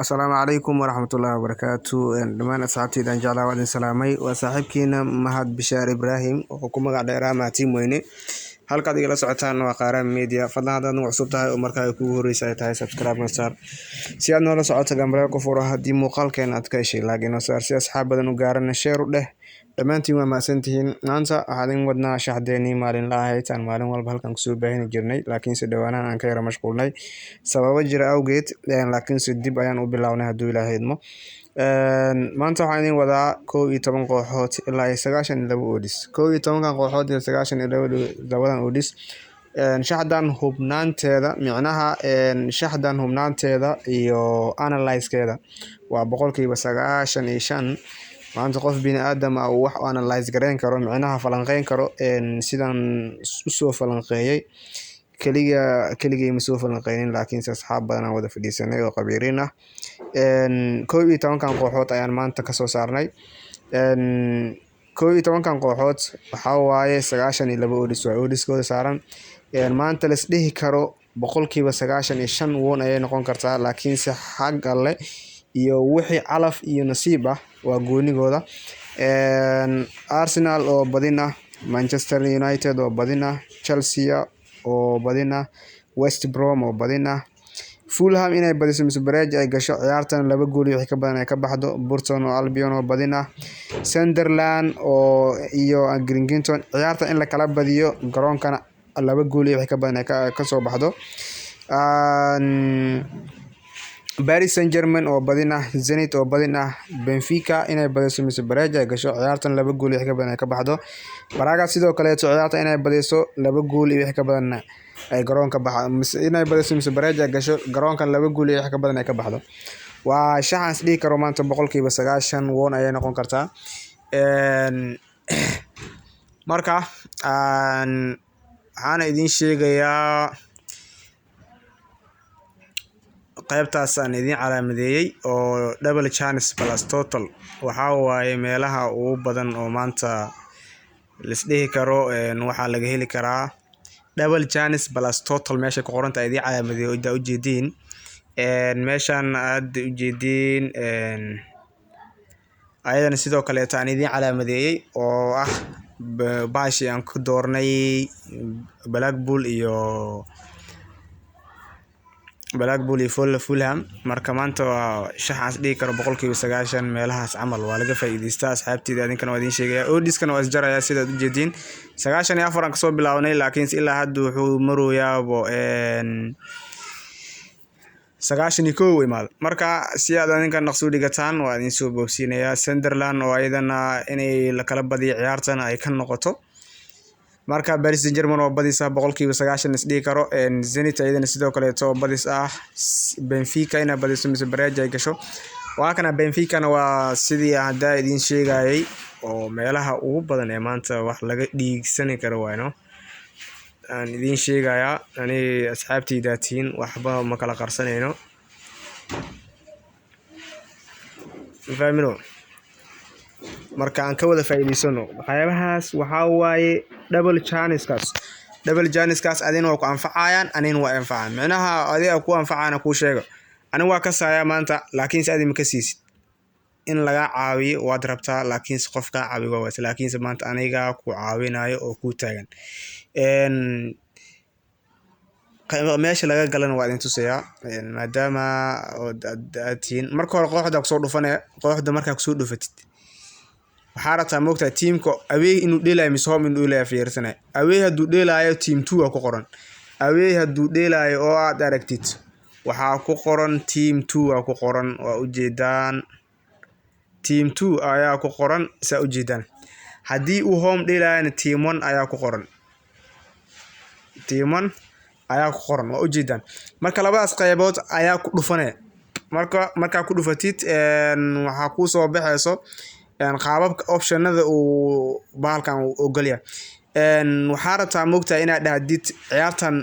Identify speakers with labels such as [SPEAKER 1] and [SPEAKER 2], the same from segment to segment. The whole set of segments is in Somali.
[SPEAKER 1] Asalaamu calaykum waraxmatullaahi wabarakaatu. Dhammaan asxaabtayda jeclaa waa idin salaamay. Waa saaxiibkiina Mahad Bishaar Ibraahim oo ku magac dheeraa Mahatiim Weyne. Halkaad igala socotaan waa Qaran Media. Fadlan haddaad nagu cusub tahay oo markaa ay kugu horreysa ay tahay subscribe sar si aad noola socoto gambareel ku furo haddii muuqaalkeena aad ka heshay laakiin oo saar si asxaab badan u gaarana share u dheh. Dhammaantiin waa mahadsantihiin. Maanta waxaan idin wadnaa shaxdeennii maalinle ahayd aan maalin walba halkan kusoo baahini jirnay laakiinse dhawaanahan aan ka yara mashquulnay sababo jira awgeed laakiinse dib ayaan u bilownay hadduu Ilaahay idmo. Maanta waxaan idin wadaa 11 kooxood ilaa 92 odis. 11kan kooxood iyo 92 odis shaxdan hubnaanteeda micnaha shaxdan hubnaanteeda iyo analyze-keeda waa 95%. maanta qof bini aadam ah wax analyze gareyn karo micnaha falanqeyn karo sidan u soo falanqeeyay kaliya ma soo falanqeynin laakiin asxaab badan aan wada fadhiisanay oo qabiiriin ah 11kan kooxood ayaan maanta ka soo saarnay 11kan kooxood waxa waaye 92 odis waa odiskooda saaran maanta la isdhihi karo 95% woon ayay noqon kartaa laakiinse xag alle iyo wixii calaf iyo nasiib ah waa goonigooda. Arsenal oo badina, Manchester United oo badina, Chelsea oo badina, West Brom oo badina, Fulham inay badiso mise Barrage ay gasho ciyaartan 2 gool iyo wixii ka badan ay ka baxdo, Burton oo Albion oo badina, Sunderland oo iyo Gringinton ciyaartan in la kala badiyo garoonkana 2 gool iyo wixii ka badan ay ka soo baxdo. Paris Saint-Germain oo badina, Zenit oo badina, Benfica inay badiso mise Barrage ay gasho ciyaartan 2 gool iyo wixii ka badan ay ka baxdo. Braga sidoo kale ciyaartan inay badiso 2 gool iyo wixii ka badan ay garoonka baxdo mise inay badiso mise Barrage ay gasho garoonkan 2 gool iyo wixii ka badan ay ka baxdo. Waa shaxan isdhihi karo maanta 90% woon ayay noqon kartaa. Marka waxaan idin sheegayaa qaybtaas aan idin calaamadeeyay oo double chance plus total waxa waaye meelaha ugu badan oo maanta la isdhihi karo waxa laga heli karaa double chance plus total meesha ku qoran tahay idin calaamadeeyo oo u jeedin meeshan aad u jeedin ayadana sidoo kale taan idin calaamadeeyay oo ah baashi aan ku doornay Blackpool iyo Fulham marka maanta waa shaxaas dhigi karo 90% meelahaas camal waa laga faa'iideystaa asxaabtayda idinkana waa idin sheegaya odiskana waa isjaraya sida aad u jeedin 94 aan ka soo bilawnay laakiin ilaa hadda wuxuu maroyaa 91 way maal marka si aad idinka naqso dhigataan waa idin soo boogsiinaya Sunderland oo ayadana inay la kala badiyo ciyaartan ay ka noqoto marka Paris Saint-Germain oo badisa 90% isdhihi karo Zenit ayadana sidoo kale oo badis ah Benfica inay badiso mise Barrage ay gasho waa kana Benfica waa sidii hadda idin sheegayay oo meelaha ugu badan ee maanta wax laga dhiigsan karo waayno aan idin sheegaya ani asxaabtayda tiin waxba ma kala qarsanayno fahmino marka aan ka wada faa'iideysano waxyaabahaas waxa waaye double chance kaas adina ku anfacayaan anina waa anfacaan macnaha adiga ku anfacana ku sheego ani waa ka saaya maanta laakiin si adima ka siisid in laga caawiyo waad rabtaa laakiin qof ka caawiyo waa laakiin maanta aniga ku caawinayo oo ku taagan meesha laga galan waa idin tusayaa maadaama tiin marka hore kooxda ku soo dhufanay kooxda marka ku soo dhufatid waxaa rabtaa moogtaa teamka away inuu dheelaayo mise home inuu dheelaayo fiirsanay away hadduu dheelaayo team 2 ku qoran away hadduu dheelaayo oo aad aragtid waxaa ku qoran team 2 ku qoran waa u jeedaan team 2 ayaa ku qoran saa u jeedaan haddii uu home dheelaayo team 1 ayaa ku qoran team 1 ayaa ku qoran waa u jeedaan marka labadaas qaybood ayaa ku dhufanay marka ku dhufatid waxa ku soo baxayso qaababka optionada uu baalkan u galiya waxa rabtaa moogtaa inaad dhahdid ciyaartan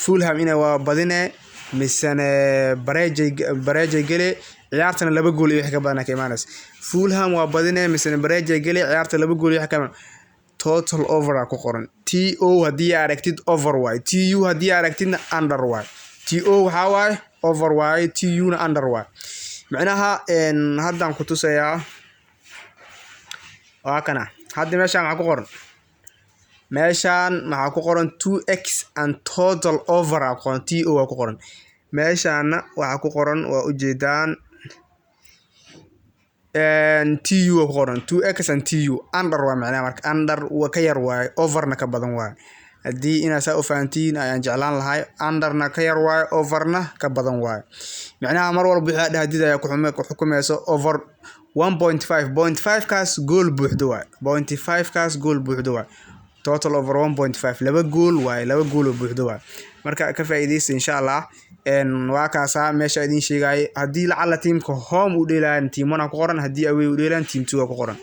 [SPEAKER 1] Fulham inay waa badine misane Barrage gale ciyaartan 2 gool iyo wixii ka badan ka imaanaysa Fulham waa badine misane Barrage gale ciyaartan 2 gool iyo wixii ka total over ku qoran TO hadii aragtid over way TU hadii aragtidna under way TO waxaa waaye over waaye TU na under waaye macnaha haddaan ku tusayaa waa kana hadda meeshaan maxaa ku qoran meeshaan maxaa ku qoran 2x and total over aa ku qoran TO waa ku qoran meeshaana waxaa ku qoran waa ujeedaan TU waa ku qoran 2x and TU under waa macnaha marka under waa ka yar waaye overna ka badan waaye haddii inaad saa u fahantiin ayaan jeclaan lahay underna ka yar waaye overna ka badan waaye macnaha mar walba wixii dhahdid ayaa ku xukumayso over 1.5 kaas goal buuxdo waaye 0.5 kaas goal buuxdo waaye total over 1.5 laba goal waaye laba goal buuxdo waaye marka ka faa'iideysta insha Allah waa kaasa meesha idin sheegay haddii lacala teamka home u dheelaan team 1 ku qoran haddii away u dheelaan team 2 ku qoran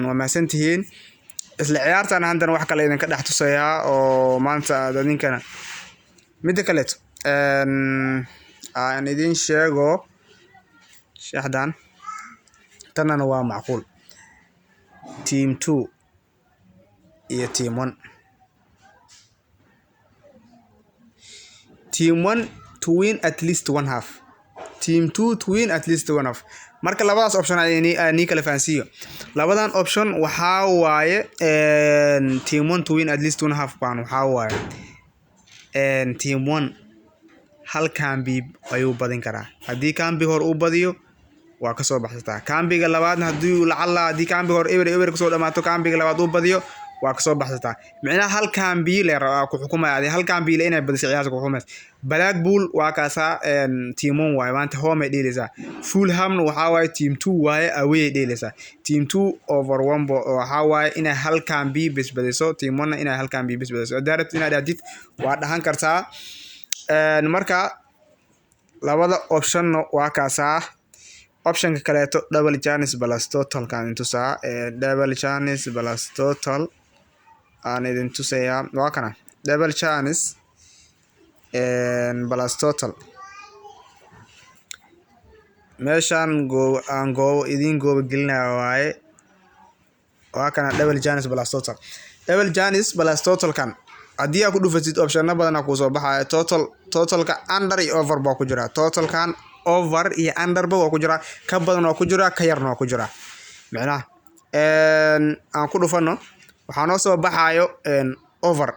[SPEAKER 1] waa mahadsantihiin isla ciyaartan haddana wax kale idin ka dhex tusayaa oo maanta dadninkana mid kale aan idin sheego shaxdan tanana waa macquul team 2 iyo team 1 team 1 to win at least one half team 2 to win at least one half marka labadaas option ay kala fahansiyo labadan option waxaa waaye team 1 to win at least one half baan waxaa waaye team 1 hal kambi ayuu badin karaa haddii kambi hor uu badiyo waa ka soo baxsataa kambiga labaadna haddii kambi hor eber kasoo dhamaato kambiga labaad uu badiyo waa ka soo baxsataa macnaha hal kambi le ku xukumayay hal kambi le inay badisay ciyaarta ku xukumayay Blackpool waa kaasa team 1 waaye maanta home ay dheelaysaa Fulham waxaa waaye team 2 waaye away ay dheelaysaa team 2 over 1 waxaa waaye inay hal kambi bis badiso team 1 inay hal kambi bis badiso direct inaad aadid waa dhahan kartaa marka labada option waa kaasa option ka kaleeto double chance plus total kan intusaa double chance plus total aan idin tusayaa waa kana double chance plus total meeshaan idin goob gelinayo waaye waa kana double chance plus total double chance plus total kan haddii aad ku dhufatid option badan ku soo baxaya totalka under iyo over baa ku jira total kan over iyo under ba waa ku jira ka badan waa ku jira ka yarna waa ku jira macnaha aan ku dhufano waxaa noo soo baxayo over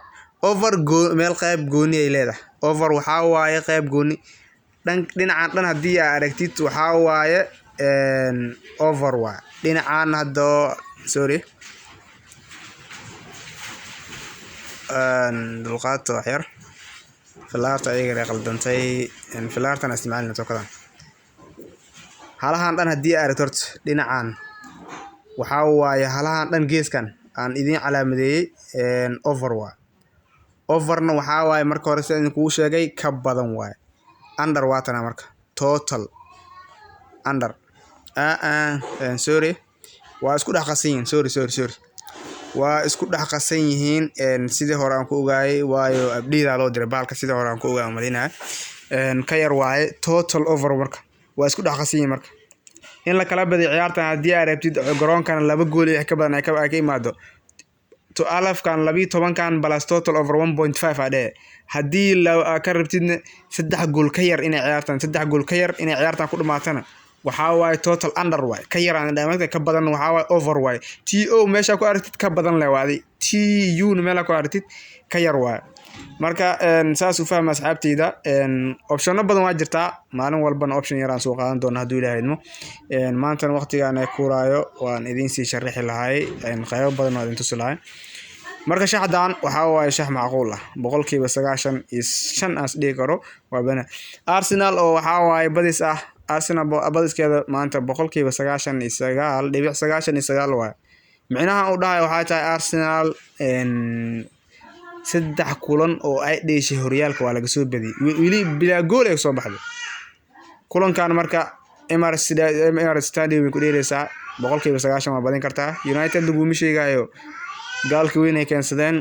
[SPEAKER 1] meel qayb gooni ay leedahay over waxaa waaye qayb gooni dhinacan dhan haddii aad aragtid waxaa waaye over waaye dhinacan hadda sorry dulqaadta wax yar filaarta ayaga qaldantay filaartan isticmaalna tokadan halahan dhan haddii aad aragto dhinacan waxaa waaye halahan dhan geeskan aan idin calaamadeeyay over waa overna waxaa waaye marka hore sida idin kugu sheegay ka badan waaye under waatana marka total under sorry waa isku dhex qasan yihiin sorry waa isku dhex qasan yihiin sidii hore aan ku ogaayay waayo abdhiida loo diray baalka sidii hore aan ku ogaay madina ka yar waaye total over marka waa isku dhex qasan yihiin marka in la kala badiyo ciyaartan haddii aad rabtid garoonkana laba gool iyo ka badan ay ka imaado to alafkan 12 kan plus total over 1.5 ade haddii ka rabtidna 3 gool ka yar inay ciyaartan ku dhamaatana waxaa waaye total under waaye ka yaraan dhamaadka ka badan waxaa waaye over waaye TO meesha ku aragtid ka badan leh waaday TU meela ku aragtid ka yar waaye marka saas u fahma asxaabteyda optiono badan waa jirtaa maalin walbana option yaraan soo qaadan doona hadduu ilaahay idmo maantana waqtigaan ay kuuraayo waan idin sii sharixi lahay qaybo badan oo idin tusi lahay marka shaxdan waxaa waaye shax macquul ah 95% aan isdhihi karo waa bana Arsenal oo waxaa waaye badis ah Arsenal badiskeeda maanta 99.99 waaye micnaha uu dhahay waxaa tahay Arsenal 3 kulan oo ay dheeshay horyaalka waa laga soo badiyay wili bila gool ay soo baxday kulankan marka Emirates Stadium ku dheeraysaa 99% waa badin kartaa United lagu misheegayo gaalka weyn ay keensadeen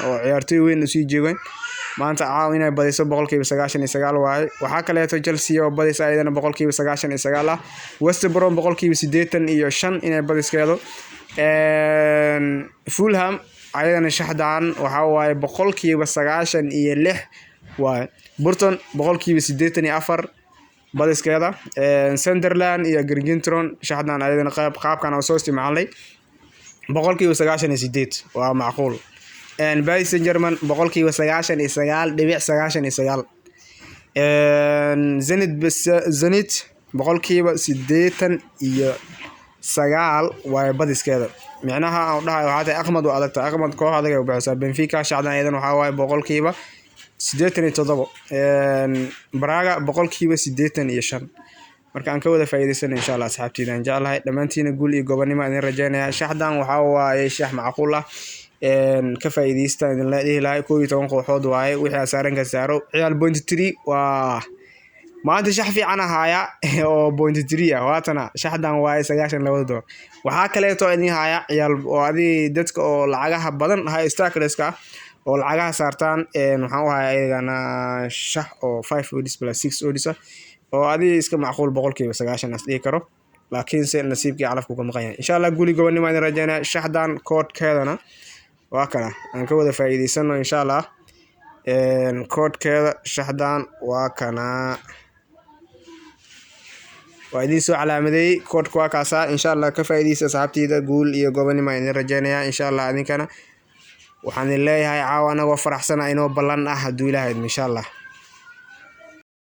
[SPEAKER 1] oo ciyaartoy weyn u sii jeegeen maanta caaw inay badiso 99% waaye waxa kale oo Chelsea oo badis ayadana 99% ah West Brom 85% inay badiskeedo Fulham ayadana shaxdan waxa waaye 96% waaye Burton boqolkiiba 84 badiskeeda Sunderland iyo Gargintron shaxdan ayadana qaabkan oo soo isticmaalay boqolkiiba 98 waa macquul Paris Saint-Germain boqolkiiba 99.99 Zenit boqolkiiba 89 waa badiskeeda micnaha aan dhahay waxa tahay Ahmad oo adagta Ahmad koox adag ay u baxaysaa Benfica shaxdan ayadana waxa waaye boqolkiiba 87 Braga boqolkiiba 85 marka aan ka wada faa'iideysano insha Allah asxaabtiina aan jeclahay dhamaantiina guul iyo gobonimo aan rajaynayaa shaxdan waxa waaye shax macquul ah ka faa'iideysta in la dhihi 12 kooxood waaye wixii asaaran ka saaro ciyaal point 3 waa maanta shax fiican ahaya oo point 3 ah waatana shaxdan waaye 92 door waxa kale oo idin haya ciyaal oo adii dadka oo lacagaha badan hay stackerska oo lacagaha saartaan waxaan u hayaa ayagana shax oo 5 odds plus 6 odds oo adii iska macquul boqolkiiba 90 as dhigi karo laakiin se nasiibkii calafku ka maqan yahay insha Allah guuli gobonimo aan rajaynaa shaxdan koodkeedana waa kana aan ka wada faa'iideysano insha Allah koodkeeda shaxdan waa kana waa idin soo calaamadeeyay koodka waa kaasa insha Allah ka faa'iideysa asxaabtayda guul iyo gobonimo aan rajaynayaa insha Allah adinkana waxaan leeyahay caawa anagoo faraxsan inoo ballan ah haduu Ilaahay insha Allah